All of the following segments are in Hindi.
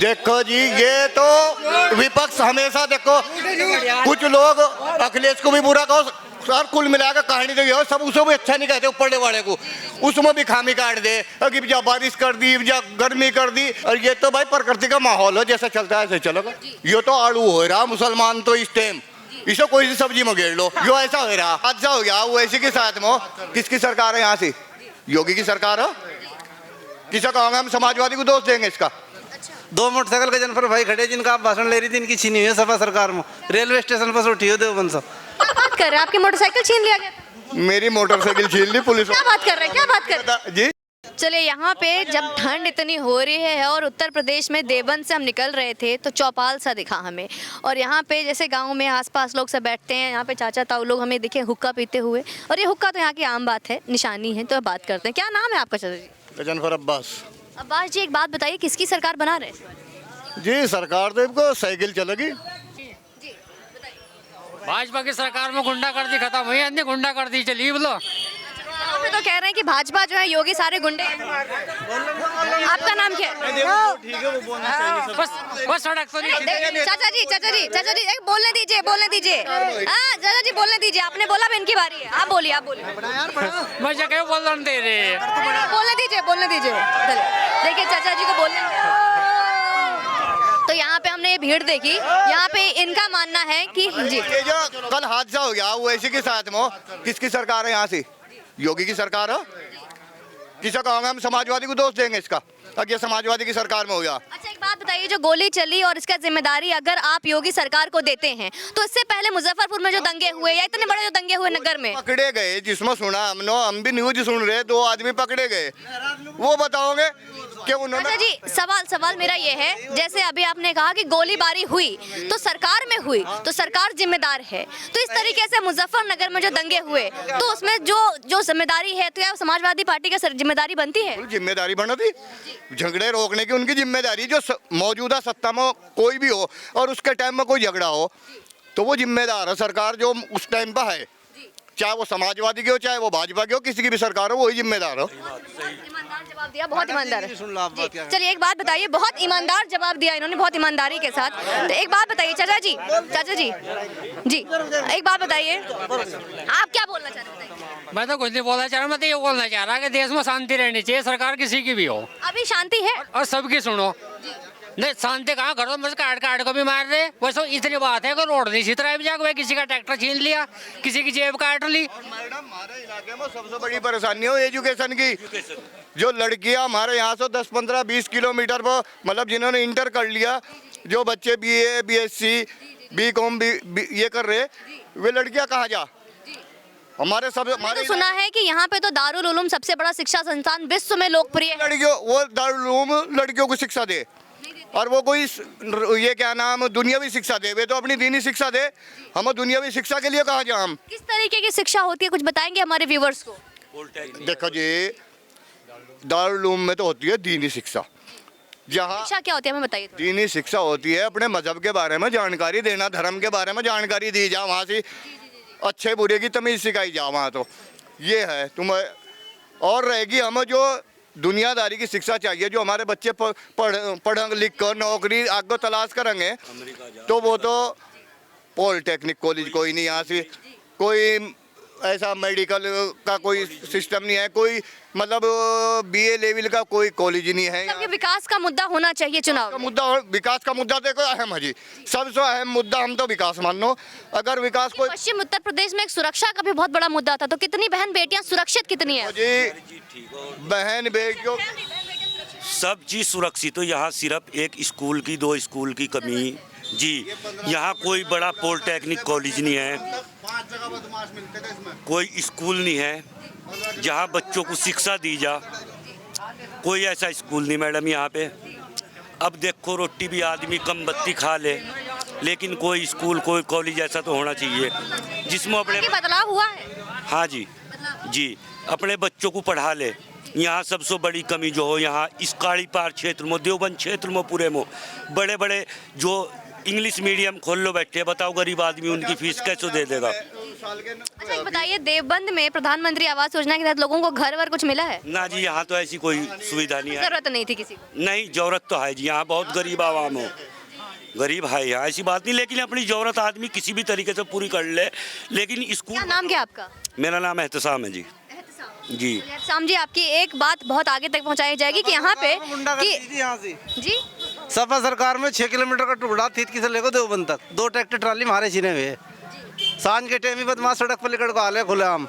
देखो जी, ये तो विपक्ष हमेशा देखो, कुछ लोग अखिलेश को भी बुरा कहो सर, कुल मिलाकर कहानी तो ये सब उसको भी अच्छा नहीं कहते, ऊपर वाले को उसमें भी खामी काट दे कि जा बारिश कर दी, जा गर्मी कर दी। और ये तो भाई प्रकृति का माहौल है, जैसा चलता है ऐसे चलेगा। ये तो आड़ू हो रहा मुसलमान तो इस टाइम इसे कोई सी सब्जी में घेर लो, यो ऐसा हो रहा हादसा हो गया। वो ऐसी के साथ में किसकी सरकार है? यहाँ से योगी की सरकार है। किसा कहोगे हम समाजवादी को दोष देंगे इसका? दो मोटरसाइकिल के जनफर भाई खड़े जिनका आप भाषण ले रही थी, इनकी छीनी हुई है सपा सरकार में, रेलवे स्टेशन पर उठी हो देवबंद से। क्या बात कर रहे हैं? आपकी मोटरसाइकिल छीन लिया गया? मेरी मोटरसाइकिल छीन ली पुलिस। क्या बात कर रहे हैं? क्या बात कर रहे हैं जी? चलिए, यहाँ पे जब ठंड इतनी हो रही है और उत्तर प्रदेश में देवबंद से हम निकल रहे थे तो चौपाल सा दिखा हमें। और यहाँ पे जैसे गांव में आसपास लोग सब बैठते हैं, यहाँ पे चाचा ताऊ लोग हमें दिखे हुक्का पीते हुए। और ये हुक्का तो यहाँ की आम बात है, निशानी है। तो बात करते हैं, क्या नाम है आपका चाचा जी? जनफर अब्बास। अब्बास जी, एक बात बताइए, किसकी सरकार बना रहे हैं? जी सरकार तो इनको साइकिल चलेगी। भाजपा की सरकार में गुंडागर्दी खत्म हुई, अन्य गुंडागर्दी चली बोलो। यहाँ पे तो कह रहे हैं कि भाजपा जो है योगी सारे गुंडे हैं। आपका नाम क्या है? बस सड़क तो नहीं। चाचा जी एक बोलने दीजिए हाँ चाचा जी बोलने दीजिए। आपने बोला अब इनकी बारी है, आप बोलिए मैं जगह बोलने दे रहे। बोलने दीजिए। देखिए चाचा जी को बोलने। तो यहाँ पे हमने ये भीड़ देखी, यहाँ पे इनका मानना है कि जी ये जो कल हादसा हो गया वो ऐसी के साथ में किसकी सरकार है? यहाँ से योगी की सरकार है। किसा कहोगे हम समाजवादी को दोष देंगे इसका? अब ये समाजवादी की सरकार में हो गया। अच्छा, एक बात बताइए, जो गोली चली और इसका जिम्मेदारी अगर आप योगी सरकार को देते हैं तो इससे पहले मुजफ्फरपुर में जो दंगे हुए या इतने बड़े जो दंगे हुए नगर में पकड़े गए, जिसमें सुना हम भी न्यूज सुन रहे, 2 आदमी पकड़े गए, वो बताओगे कि उन्होंने? अच्छा जी, सवाल मेरा ये है, जैसे अभी आपने कहा कि गोलीबारी हुई तो सरकार में हुई तो सरकार जिम्मेदार है, तो इस तरीके से मुजफ्फरनगर में जो दंगे हुए तो उसमें जो जिम्मेदारी है तो क्या समाजवादी पार्टी का जिम्मेदारी बनती है? जिम्मेदारी बनती, झगड़े रोकने की उनकी जिम्मेदारी। जो मौजूदा सत्ता में कोई भी हो और उसके टाइम में कोई झगड़ा हो तो वो जिम्मेदार है सरकार जो उस टाइम पर है, चाहे वो समाजवादी की हो चाहे वो भाजपा की हो, किसी की भी सरकार हो वही जिम्मेदार हो। ईमानदार जवाब दिया, बहुत ईमानदार। चलिए एक बात बताइए, बहुत ईमानदार जवाब दिया इन्होंने, बहुत ईमानदारी के साथ। तो एक बात बताइए चाचा जी जी एक बात बताइए, आप क्या बोलना चाहते हैं? मैं तो कुछ नहीं बोलना चाह रहा, मैं तो ये बोलना चाह रहा कि देश में शांति रहनी चाहिए, सरकार किसी की भी हो। अभी शांति है और सबकी सुनो, नहीं शांति कहाँ, घरों में काट को भी मार रहे। वैसे इतनी बात है कि रोड नहीं सीतरा भी जाके किसी का ट्रैक्टर छीन लिया, किसी की जेब काट ली। मैडम हमारे इलाके में सबसे बड़ी परेशानी हो एजुकेशन की। जो लड़कियां हमारे यहाँ से 10, 15, 20 किलोमीटर पर, मतलब जिन्होंने इंटर कर लिया, जो बच्चे BA, BSc, BCom ये कर रहे, वे लड़कियां कहाँ जा? हमारे सब मैंने तो सुना है कि यहाँ पे तो दारुल उलूम सबसे बड़ा शिक्षा संस्थान विश्व में लोकप्रिय है। लड़कियों, वो दारुल उलूम लड़कियों को शिक्षा दे और वो कोई ये क्या नाम दुनियावी शिक्षा दे, वे तो अपनी दीनी शिक्षा दे। हम दुनियावी शिक्षा के लिए कहाँ जाए? हम किस तरीके की शिक्षा होती है, कुछ बताएंगे हमारे व्यूवर्स को? देखो जी, दारुल उलूम में तो होती है दीनी शिक्षा। जहाँ शिक्षा क्या होती है हमें बताइए। दीनी शिक्षा होती है अपने मजहब के बारे में जानकारी देना, धर्म के बारे में जानकारी दी जा, वहाँ से अच्छे बुरे की तमीज सिखाई जा। वहाँ तो ये है तुम्हें। और रहेगी हमें जो दुनियादारी की शिक्षा चाहिए, जो हमारे बच्चे पढ़ लिख कर नौकरी आगे तलाश करेंगे, तो वो तो पॉलिटेक्निक कॉलेज कोई नहीं, यहाँ से कोई ऐसा मेडिकल का कोई सिस्टम नहीं है, कोई मतलब BA लेवल का कोई कॉलेज नहीं है। ये विकास का मुद्दा होना चाहिए चुनाव का मुद्दा, विकास का मुद्दा देखो अहम है जी, सबसे अहम मुद्दा हम तो विकास मानो। अगर विकास कोई पश्चिम उत्तर प्रदेश में एक सुरक्षा का भी बहुत बड़ा मुद्दा था, तो कितनी बहन बेटियां सुरक्षित कितनी है? जी बहन बेटियों सब चीज़ सुरक्षित हो। यहाँ सिर्फ एक स्कूल की 2 स्कूल की कमी जी। यहाँ कोई बड़ा पॉलिटेक्निक कॉलेज नहीं है, कोई स्कूल नहीं है जहाँ बच्चों को शिक्षा दी जा, कोई ऐसा स्कूल नहीं मैडम यहाँ पे। अब देखो रोटी भी आदमी कम बत्ती खा ले, लेकिन कोई स्कूल कोई कॉलेज ऐसा तो होना चाहिए जिसमें अपने बदलाव हुआ है। हाँ जी अपने बच्चों को पढ़ा ले। यहाँ सबसे बड़ी कमी जो हो, यहाँ इस काड़ी पार क्षेत्र में, देवबंद क्षेत्र में पूरे में बड़े बड़े जो इंग्लिश मीडियम खोल लो बैठे, बताओ गरीब आदमी उनकी फीस कैसे दे देगा? अच्छा एक बताइए, देवबंद में प्रधानमंत्री आवास योजना के तहत लोगों को घर वर कुछ मिला है? ना जी, यहाँ तो ऐसी कोई सुविधा नहीं है। जरूरत नहीं थी किसी को? नहीं, जरूरत तो है जी, यहाँ बहुत गरीब आवाम हो, गरीब है यहाँ, ऐसी बात नहीं, लेकिन अपनी जरूरत आदमी किसी भी तरीके से पूरी कर ले। लेकिन स्कूल। क्या नाम क्या आपका? मेरा नाम एहतसाम है जी। जी शाम जी, आपकी एक बात बहुत आगे तक पहुंचाई जाएगी कि यहाँ पे कि यहाँ से जी सपा सरकार में 6 किलोमीटर का टुकड़ा थीतकी से लेकर देवबंद तक 2 ट्रैक्टर ट्राली मारे छीने हुए। सांझ के टाइम ही बदमाश सड़क पर लेकर को हाल है खुलेआम।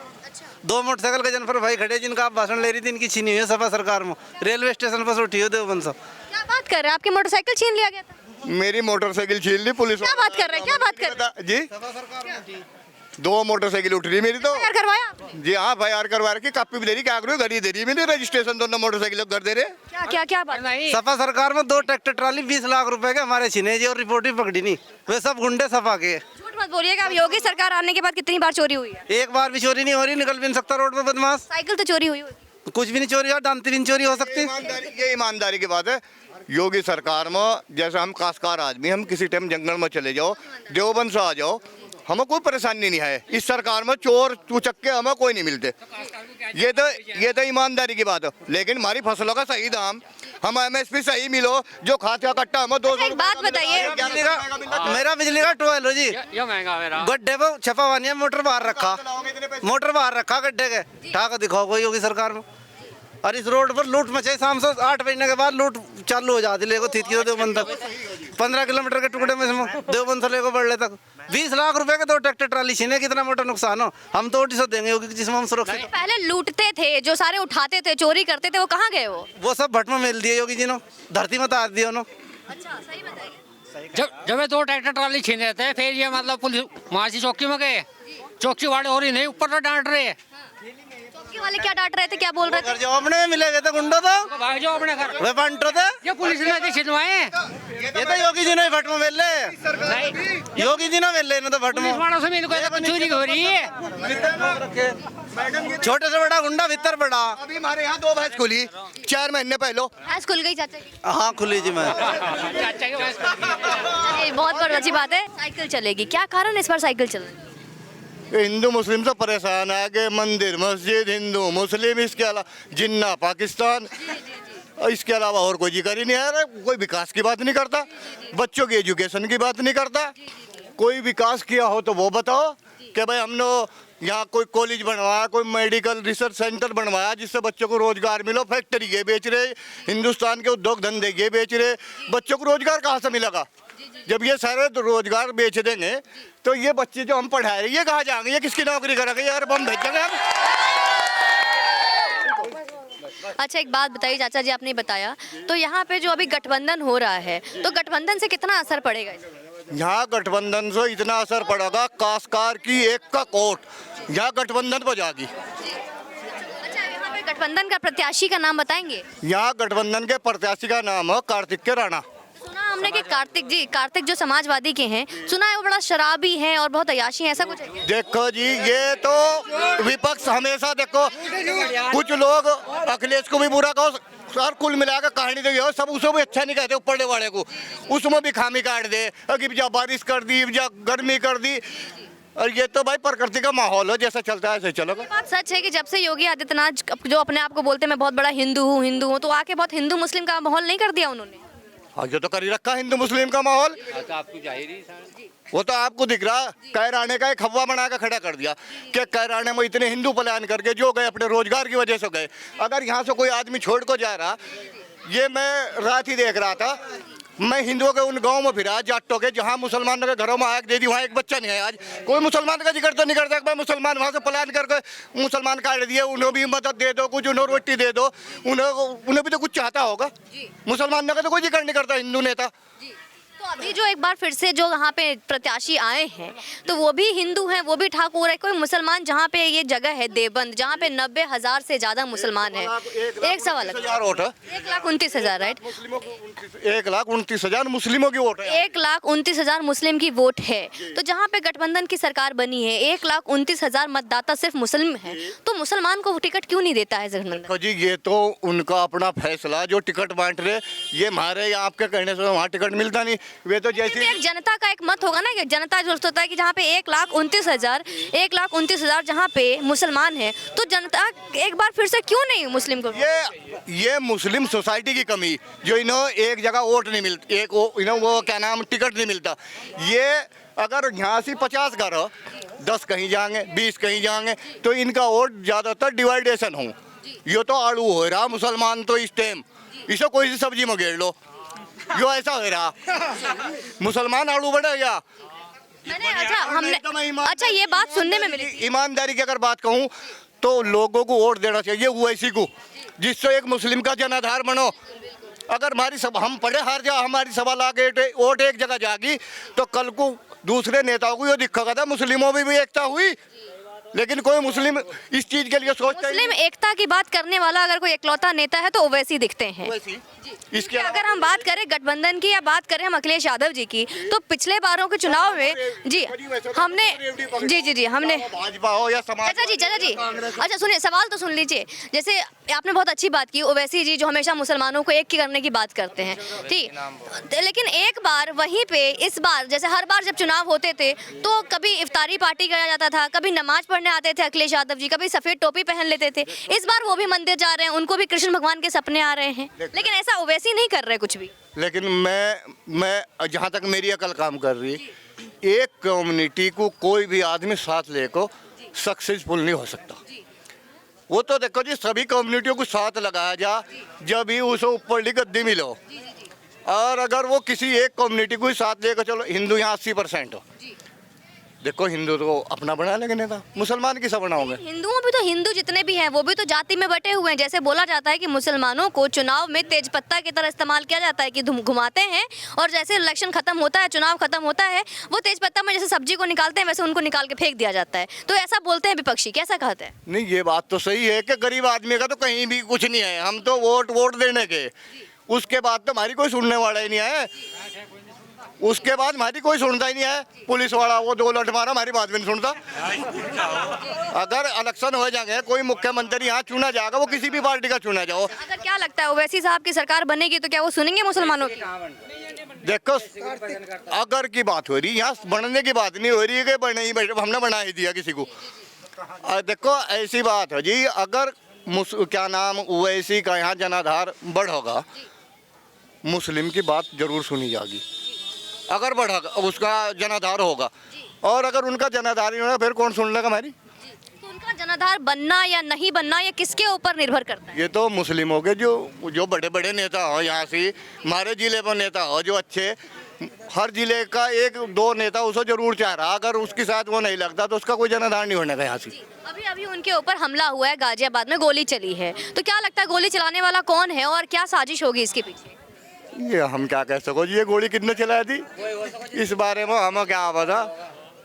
2 मोटरसाइकिल के जनफर भाई खड़े जिनका आप भाषण ले रही थी, इनकी छीनी हुई है सपा सरकार में। रेलवे स्टेशन पर से उठी हो देवबंद सब। क्या बात कर रहे हैं? आपकी मोटरसाइकिल छीन लिया गया था? मेरी मोटरसाइकिल छीन ली पुलिस। क्या बात कर रहे हैं? क्या बात कर रहे हैं? जी 2 मोटरसाइकिल उठ रही मेरी तो। क्या करवाया आपने? जी हाँ, FIR करवा रखी, कापी भी दे रही, क्या करूँ, घड़ी दे रही मेरी, रजिस्ट्रेशन दोनों मोटरसाइकिल घर दे रहे। क्या क्या क्या बात? सपा सरकार में 2 ट्रैक्टर ट्राली 20 लाख रुपए के हमारे छीने जी, और रिपोर्ट भी पकड़ी नहीं। वे सब गुंडे सपा के। झूठ मत बोलिएगा, अब योगी सरकार आने के बाद कितनी बार चोरी हुई है? एक बार भी चोरी नहीं हो रही, निकल भी नहीं सकता रोड पे बदमाश। साइकिल तो चोरी हुई होगी। कुछ भी नहीं चोरी हो, डांती भी नहीं चोरी हो सकती। ये ईमानदारी की बात है। योगी सरकार में जैसे हम काश्तकार आदमी, हम किसी टाइम जंगल में चले जाओ, देवबंद से आ जाओ, हमें कोई परेशानी नहीं है। इस सरकार में चोर चुचक्के हमें कोई नहीं मिलते। ये तो ईमानदारी की बात है। लेकिन हमारी फसलों का सही दाम, हम MSP सही मिलो, जो खाद का कट्टा हमें 200। एक बात बताइए, मेरा बिजली का टोल हो जी, ये महंगा मेरा गड्ढे पे छपा हुआ नहीं है, मोटर बाहर रखा गड्ढे के। ठाक दिखाओ कोई योगी सरकार में। और इस रोड पर लूट मचाई, शाम से 8 बजने के बाद लूट चालू हो जाती। लेको थीतकी से देवबंद तक 15 किलोमीटर के टुकड़े में देवबंद से लेको बड़ले तक 20 लाख रुपए के 2 ट्रैक्टर ट्राली छीने, कितना मोटा नुकसान हो। हम तो ओटी से देंगे योगी, जिसमें हम सुरक्षित। पहले लूटते थे, जो सारे उठाते थे, चोरी करते थे, वो कहाँ गए? वो सब भट में मिल दिए योगी जी ने, धरती में तार दिया उन्होंने। अच्छा सही बताइए। जब ये 2 ट्रैक्टर ट्राली छीन रहे थे, फिर ये मतलब पुलिस मासी चौकी में गए, चौकी वाले हो रही नहीं, ऊपर तो डांट रहे। चौकी वाले क्या डांट रहे थे, क्या बोल रहे थे? घर जो अपने में मिले गए थे गुंडो तो भाई जो अपने घर वे पंटो थे। ये पुलिस ने तो छिनवाए। ये तो योगी जी ने भट में मिल ले, योगी जी ने मिल ले, तो भट में पुलिस वालों से मिलकर तो चोरी हो रही है। छोटे से बड़ा गुंडा भीतर पड़ा। अभी हमारे यहाँ 2 भैंस खुली 4 महीने पहले। भैंस खुल गई चाचा की? हाँ खुली जी। मैं चाचा के पास ये बहुत बड़ी अच्छी बात है। साइकिल चलेगी, क्या कारण इस बार साइकिल चल रही है? हिंदू मुस्लिम से परेशान है कि मंदिर मस्जिद हिंदू मुस्लिम, इसके अलावा जिन्ना पाकिस्तान, इसके अलावा और कोई जिक्र ही नहीं आ रहा। कोई विकास की बात नहीं करता, बच्चों की एजुकेशन की बात नहीं करता। कोई विकास किया हो तो वो बताओ कि भाई हमने यहाँ कोई कॉलेज बनवाया, कोई मेडिकल रिसर्च सेंटर बनवाया जिससे बच्चों को रोजगार मिलो। फैक्ट्री ये बेच रहे, हिंदुस्तान के उद्योग धंधे ये बेच रहे, बच्चों को रोजगार कहाँ से मिलेगा? जब ये सारे रोजगार बेच देंगे तो ये बच्चे जो हम पढ़ा रहे ये कहाँ जाएंगे, ये किसकी नौकरी करेंगे? यार हम भेजेंगे हम। अच्छा एक बात बताइए चाचा जी, आपने बताया तो यहाँ पे जो अभी गठबंधन हो रहा है, तो गठबंधन से कितना असर पड़ेगा? यहाँ गठबंधन से इतना असर पड़ेगा, काश्तकार की एक का कोट यहाँ गठबंधन पर जाएगी। अच्छा यहाँ पे गठबंधन का प्रत्याशी का नाम बताएंगे? यहाँ गठबंधन के प्रत्याशी का नाम है कार्तिक के राणा। सुना हमने कि कार्तिक जो समाजवादी के हैं, सुना है वो बड़ा शराबी हैं और बहुत अयाशी हैं, ऐसा कुछ है क्या? देखो जी, ये तो विपक्ष हमेशा, देखो कुछ लोग अखिलेश को भी बुरा कहो, सर कुल मिलाकर कहानी देखिए, सब उसको भी अच्छा नहीं कहते, ऊपर वाले को उसमें भी खामी काट दे कि जा बारिश कर दी, जा गर्मी कर दी। और ये तो भाई प्रकृति का माहौल है, जैसा चलता है ऐसे चलो। बात सच है कि जब से योगी आदित्यनाथ जो अपने आप को बोलते हैं मैं बहुत बड़ा हिंदू हूँ, तो आके बहुत हिंदू मुस्लिम का माहौल नहीं कर दिया उन्होंने? हाँ, ये तो कर ही रखा हिंदू मुस्लिम का माहौल। वो तो आपको दिख रहा, कैराने का एक हवा बना कर खड़ा कर दिया कि कैराने में इतने हिंदू पलायन करके जो गए अपने रोजगार की वजह से गए। अगर यहाँ से कोई आदमी छोड़ को जा रहा, ये मैं रात ही देख रहा था, मैं हिंदुओं के उन गांव में फिरा जाटों के, जहाँ मुसलमानों के घरों में आग दे दी, वहाँ एक बच्चा नहीं है। आज कोई मुसलमान का जिक्र तो नहीं करता कि भाई मुसलमान वहाँ से पलायन करके मुसलमान काट दिए, उन्हें भी मदद दे दो, कुछ उन्हें रोटी दे दो, उन्हें भी तो कुछ चाहता होगा। मुसलमान का तो कोई जिक्र नहीं करता हिंदू नेता। तो अभी जो एक बार फिर से जो यहाँ पे प्रत्याशी आए हैं, तो वो भी हिंदू हैं, वो भी ठाकुर है, कोई मुसलमान, जहाँ पे ये जगह है देवबंद, जहाँ पे 90,000 से ज्यादा मुसलमान हैं। 1,29,000 वोट है, 1,29,000 राइट, 1,29,000 मुस्लिमों की वोट है, 1,29,000 मुस्लिम की वोट है। तो जहाँ पे गठबंधन की सरकार बनी है, 1,29,000 मतदाता सिर्फ मुस्लिम है, तो मुसलमान को टिकट क्यों नहीं देता है गठबंधन? जी ये तो उनका अपना फैसला, जो टिकट बांट रहे, ये हमारे या आपके कहने से वहाँ टिकट मिलता नहीं। वे तो फिर भी जैसी एक जनता का एक मत होगा ना कि जनता जो सोचता है कि जहाँ पे 1,29,000 जहाँ पे मुसलमान है तो जनता एक बार फिर से क्यों नहीं मुस्लिम को ये मुस्लिम सोसाइटी की कमी, जो इन्हों एक जगह वोट नहीं मिलती, इन्हों वो क्या नाम टिकट नहीं मिलता। ये अगर यहाँ से 50 घर हो, 10 कहीं जाएंगे, 20 कहीं जाएंगे, तो इनका वोट ज़्यादातर डिवाइडेशन हो। ये तो आड़ू हो रहा मुसलमान तो इस टाइम, इसे कोई सी सब्जी में घेर लो, जो ऐसा हो रहा मुसलमान आड़ू बढ़ गया। मैंने अच्छा ये बात सुनने में मिली। ईमानदारी की अगर बात कहूँ तो लोगों को वोट देना चाहिए ओवैसी को, जिससे एक मुस्लिम का जनाधार बनो। अगर हमारी सब हम पढ़े हार जा, हमारी 1.25 लाख वोट एक जगह जागी, तो कल को दूसरे नेताओं को ये दिखा था मुस्लिमों में भी एकता हुई, लेकिन कोई मुस्लिम इस चीज के लिए सोचता ही मुस्लिम एकता की बात करने वाला अगर कोई इकलौता नेता है तो ओवैसी दिखते हैं। नहीं। इसके अगर हम बात करें गठबंधन की या बात करें हम अखिलेश यादव जी की, तो पिछले बारों के चुनाव में जी हमने जी हमने भाजपा हो या समाज चाचा जी अच्छा सुनिए, सवाल तो सुन लीजिए। जैसे आपने बहुत अच्छी बात की, ओवैसी जी जो हमेशा मुसलमानों को एक करने की बात करते हैं, ठीक, लेकिन एक बार वहीं पे इस बार जैसे हर बार जब चुनाव होते थे तो कभी इफ्तारी पार्टी किया जाता था, कभी नमाज पढ़ने आते थे अखिलेश यादव जी, कभी सफेद टोपी पहन लेते थे। इस बार वो भी मंदिर जा रहे हैं, उनको भी कृष्ण भगवान के सपने आ रहे हैं, लेकिन ऐसा ओवैसी नहीं कर रहे कुछ भी। लेकिन मैं जहाँ तक मेरी अकल काम कर रही है, एक कम्युनिटी को कोई भी आदमी साथ लेकर सक्सेसफुल नहीं हो सकता। वो तो देखो जी, सभी कम्युनिटियों को साथ लगाया जा, जब ही उसे ऊपर गद्दी मिलो। और अगर वो किसी एक कम्युनिटी को ही साथ लेकर चलो, हिंदू यहाँ 80% हो, देखो हिंदू तो अपना बना लेंगे नेता, मुसलमान किसा बनाओगे? हिंदुओं भी तो हिंदू जितने भी हैं वो भी तो जाति में बटे हुए हैं। जैसे बोला जाता है कि मुसलमानों को चुनाव में तेजपत्ता की तरह इस्तेमाल किया जाता है कि घुमाते हैं, और जैसे इलेक्शन खत्म होता है, चुनाव खत्म होता है, वो तेजपत्ता में जैसे सब्जी को निकालते हैं वैसे उनको निकाल के फेंक दिया जाता है। तो ऐसा बोलते हैं विपक्षी, कैसा कहते हैं? नहीं, ये बात तो सही है कि गरीब आदमी का तो कहीं भी कुछ नहीं है, हम तो वोट देने के, उसके बाद तो हमारी कोई सुनने वाला ही नहीं है, उसके बाद हमारी कोई सुनता ही नहीं है। पुलिस वाला वो 2 लठ मारा, हमारी बात भी नहीं सुनता। अगर इलेक्शन हो जाएंगे, कोई मुख्यमंत्री यहाँ चुना जाएगा, वो किसी भी पार्टी का चुना जाओ। अगर क्या लगता है ओवैसी साहब की सरकार बनेगी तो क्या वो सुनेंगे मुसलमानों की? देखो, अगर की बात हो रही, यहाँ बनने की बात नहीं हो रही है कि हमने बना ही दिया किसी को। देखो ऐसी बात है जी, अगर क्या नाम ओवैसी का यहाँ जनाधार बढ़ेगा, मुस्लिम की बात जरूर सुनी जाएगी। अगर बढ़ेगा उसका जनाधार होगा, और अगर उनका जनाधार नहीं होगा फिर कौन सुन लेगा हमारी? तो उनका जनाधार बनना या नहीं बनना ये किसके ऊपर निर्भर करता है? ये तो मुस्लिमों के जो बड़े बड़े नेता हो, यहाँ से हमारे जिले में नेता हो जो अच्छे, हर जिले का 1-2 नेता उसे जरूर चाह रहा, अगर उसके साथ वो नहीं लगता तो उसका कोई जनाधार नहीं होने का यहाँ से। अभी उनके ऊपर हमला हुआ है, गाजियाबाद में गोली चली है, तो क्या लगता है गोली चलाने वाला कौन है और क्या साजिश होगी इसके पीछे? ये हम क्या कह सको जी, ये गोली कितने चलाई थी इस बारे में हमें क्या पता।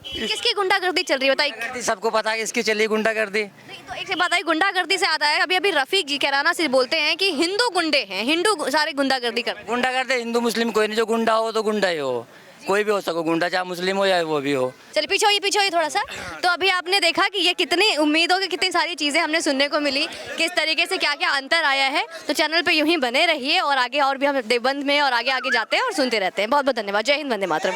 किसकी गुंडागर्दी चल रही है बताइए? सबको पता है इसकी चली गुंडागर्दी। नहीं तो एक से बात आई, गुंडागर्दी से आता है, अभी रफीक जी कैराना से बोलते हैं कि हिंदू गुंडे हैं, हिंदू सारे गुंडागर्दी करते हैं। गुंडागर्दी हिंदू मुस्लिम कोई नहीं, जो गुंडा हो तो गुंडा ही हो, कोई भी हो सको गुंडा, चाहे मुस्लिम हो या वो भी हो। चलिए पीछे होइए थोड़ा सा। तो अभी आपने देखा कि ये कितनी उम्मीदों की कितनी सारी चीज़ें हमने सुनने को मिली, किस तरीके से क्या क्या अंतर आया है। तो चैनल पे यूं ही बने रहिए और आगे और भी हम देवबंद में और आगे जाते हैं और सुनते रहते हैं। बहुत बहुत धन्यवाद। जय हिंद, वंदे मातरम।